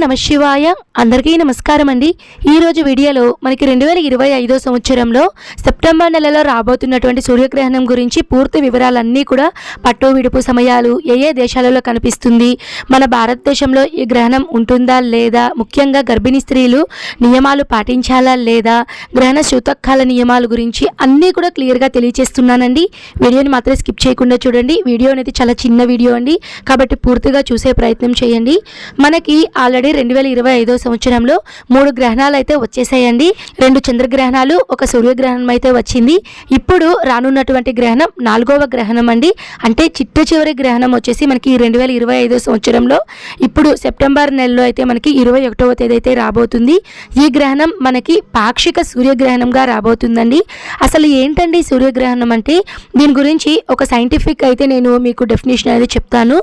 నమశివాయ. అందరికీ నమస్కారం అండి. ఈరోజు వీడియోలో మనకి 2025 సంవత్సరంలో సెప్టెంబర్ నెలలో రాబోతున్నటువంటి సూర్యగ్రహణం గురించి పూర్తి వివరాలన్నీ కూడా పట్టు విడుపు సమయాలు ఏ దేశాలలో కనిపిస్తుంది, మన భారతదేశంలో ఈ గ్రహణం ఉంటుందా లేదా, ముఖ్యంగా గర్భిణీ స్త్రీలు నియమాలు పాటించాలా లేదా, గ్రహణ సూతకాల నియమాల గురించి అన్నీ కూడా క్లియర్గా తెలియజేస్తున్నానండి. వీడియోని మాత్రం స్కిప్ చేయకుండా చూడండి. వీడియో అనేది చాలా చిన్న వీడియో అండి, కాబట్టి పూర్తిగా చూసే ప్రయత్నం చేయండి. మనకి ఆల్రెడీ 2025 సంవత్సరంలో 3 గ్రహణాలు అయితే వచ్చేసాయండి. 2 చంద్రగ్రహణాలు, ఒక సూర్యగ్రహణం అయితే వచ్చింది. ఇప్పుడు రానున్నటువంటి గ్రహణం 4వ గ్రహణం అండి. అంటే చివరి గ్రహణం వచ్చేసి మనకి 2025 సంవత్సరంలో ఇప్పుడు సెప్టెంబర్ నెలలో అయితే మనకి 21వ తేదీ అయితే రాబోతుంది. ఈ గ్రహణం మనకి పాక్షిక సూర్యగ్రహణంగా రాబోతుందండి. అసలు ఏంటండి సూర్యగ్రహణం అంటే, దీని గురించి ఒక సైంటిఫిక్ అయితే నేను మీకు డెఫినేషన్ అనేది చెప్తాను.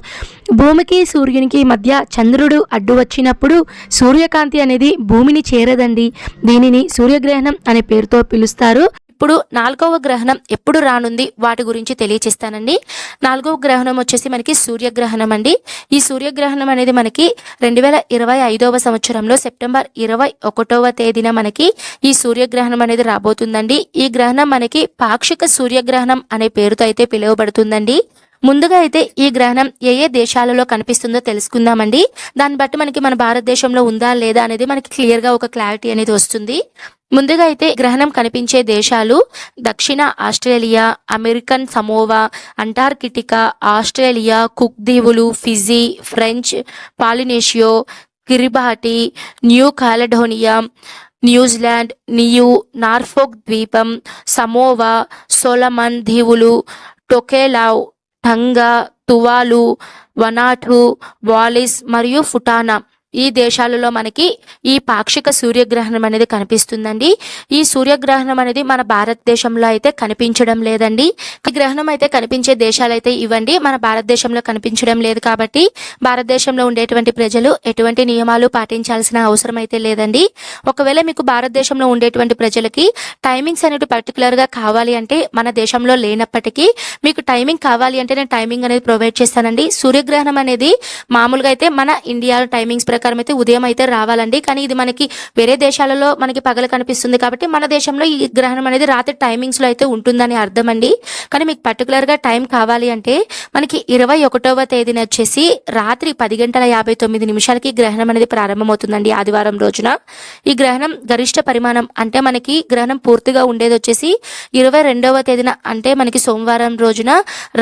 భూమికి సూర్యునికి మధ్య చంద్రుడు అడ్డు వచ్చినప్పుడు సూర్యకాంతి అనేది భూమిని చేరదండి. దీనిని సూర్యగ్రహణం అనే పేరుతో పిలుస్తారు. ఇప్పుడు 4వ గ్రహణం ఎప్పుడు రానుంది వాటి గురించి తెలియచేస్తానండి. 4వ గ్రహణం వచ్చేసి మనకి సూర్యగ్రహణం అండి. ఈ సూర్యగ్రహణం అనేది మనకి 2025 సంవత్సరంలో సెప్టెంబర్ 21వ తేదీన మనకి ఈ సూర్యగ్రహణం అనేది రాబోతుందండి. ఈ గ్రహణం మనకి పాక్షిక సూర్యగ్రహణం అనే పేరుతో అయితే పిలువబడుతుందండి. ముందుగా అయితే ఈ గ్రహణం ఏ దేశాలలో కనిపిస్తుందో తెలుసుకుందామండి. దాన్ని బట్టి మనకి మన భారతదేశంలో ఉందా లేదా అనేది మనకి క్లియర్గా ఒక క్లారిటీ అనేది వస్తుంది. ముందుగా అయితే గ్రహణం కనిపించే దేశాలు దక్షిణ Australia, American Samoa, Antarctica, Australia, Cook దీవులు, Fiji, French Polynesia, Kiribati, New Caledonia, New Zealand, Norfolk ద్వీపం, సమోవా, సోలమన్ దీవులు, టొకేలావ్, టంగా, తువాలు, వనాటు, వాలిస్ మరియు ఫుటానా ఈ దేశాలలో మనకి ఈ పాక్షిక సూర్యగ్రహణం అనేది కనిపిస్తుందండి. ఈ సూర్యగ్రహణం అనేది మన భారతదేశంలో అయితే కనిపించడం లేదండి. ఈ గ్రహణం అయితే కనిపించే దేశాలు అయితే ఇవ్వండి, మన భారతదేశంలో కనిపించడం లేదు. కాబట్టి భారతదేశంలో ఉండేటువంటి ప్రజలు ఎటువంటి నియమాలు పాటించాల్సిన అవసరం అయితే లేదండి. ఒకవేళ మీకు భారతదేశంలో ఉండేటువంటి ప్రజలకి టైమింగ్స్ అనేవి పర్టికులర్గా కావాలి అంటే, మన దేశంలో లేనప్పటికీ మీకు టైమింగ్ కావాలి అంటే నేను టైమింగ్ అనేది ప్రొవైడ్ చేస్తానండి. సూర్యగ్రహణం అనేది మామూలుగా అయితే మన ఇండియా టైమింగ్స్ ప్రకారం అయితే ఉదయం అయితే రావాలండి. కానీ ఇది మనకి వేరే దేశాలలో మనకి పగలు కనిపిస్తుంది కాబట్టి మన దేశంలో ఈ గ్రహణం అనేది రాత్రి టైమింగ్స్ లో అయితే ఉంటుందని అర్థం అండి. కానీ మీకు పర్టికులర్ గా టైం కావాలి అంటే మనకి 21వ తేదీన వచ్చేసి రాత్రి 10:59 గ్రహణం అనేది ప్రారంభమవుతుందండి. ఆదివారం రోజున ఈ గ్రహణం గరిష్ట పరిమాణం అంటే మనకి గ్రహణం పూర్తిగా ఉండేది వచ్చేసి 22వ తేదీన అంటే మనకి సోమవారం రోజున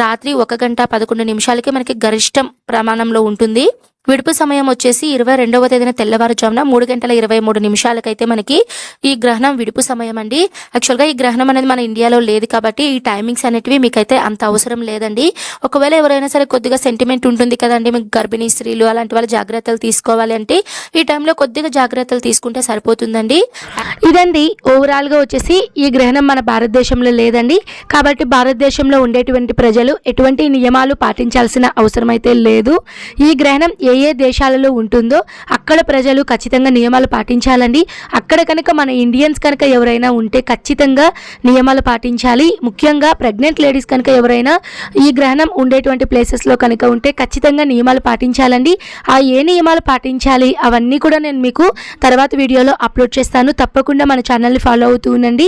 రాత్రి 1:11 మనకి గరిష్టం ప్రమాణంలో ఉంటుంది. విడుపు సమయం వచ్చేసి 22వ తేదీన తెల్లవారుజామున 3:23 అయితే మనకి ఈ గ్రహణం విడుపు సమయం అండి. యాక్చువల్గా ఈ గ్రహణం అనేది మన ఇండియాలో లేదు కాబట్టి ఈ టైమింగ్స్ అనేటివి మీకైతే అంత అవసరం లేదండి. ఒకవేళ ఎవరైనా సరే కొద్దిగా సెంటిమెంట్ ఉంటుంది కదండి, మీకు గర్భిణీ స్త్రీలు అలాంటి వాళ్ళు జాగ్రత్తలు తీసుకోవాలి అంటే ఈ టైంలో కొద్దిగా జాగ్రత్తలు తీసుకుంటే సరిపోతుందండి. ఇదండి ఓవరాల్గా వచ్చేసి ఈ గ్రహణం మన భారతదేశంలో లేదండి. కాబట్టి భారతదేశంలో ఉండేటువంటి ప్రజలు ఎటువంటి నియమాలు పాటించాల్సిన అవసరం అయితే లేదు. ఈ గ్రహణం ఏ దేశాలలో ఉంటుందో అక్కడ ప్రజలు ఖచ్చితంగా నియమాలు పాటించాలండి. అక్కడ కనుక మన ఇండియన్స్ కనుక ఎవరైనా ఉంటే ఖచ్చితంగా నియమాలు పాటించాలి. ముఖ్యంగా ప్రెగ్నెంట్ లేడీస్ కనుక ఎవరైనా ఈ గ్రహణం ఉండేటువంటి ప్లేసెస్లో కనుక ఉంటే ఖచ్చితంగా నియమాలు పాటించాలండి. ఆ ఏ నియమాలు పాటించాలి అవన్నీ కూడా నేను మీకు తర్వాత వీడియోలో అప్లోడ్ చేస్తాను. తప్పకుండా మన ఛానల్ని ఫాలో అవుతూ ఉండండి.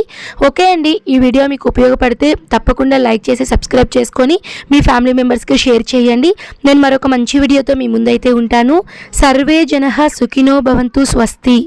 ఓకే అండి, ఈ వీడియో మీకు ఉపయోగపడితే తప్పకుండా లైక్ చేసి సబ్స్క్రైబ్ చేసుకొని మీ ఫ్యామిలీ మెంబర్స్కి షేర్ చేయండి. నేను మరొక మంచి వీడియోతో మీ ముందైతే ఉంటాను. సర్వే జనః సుఖినో భవంతు. స్వస్తి.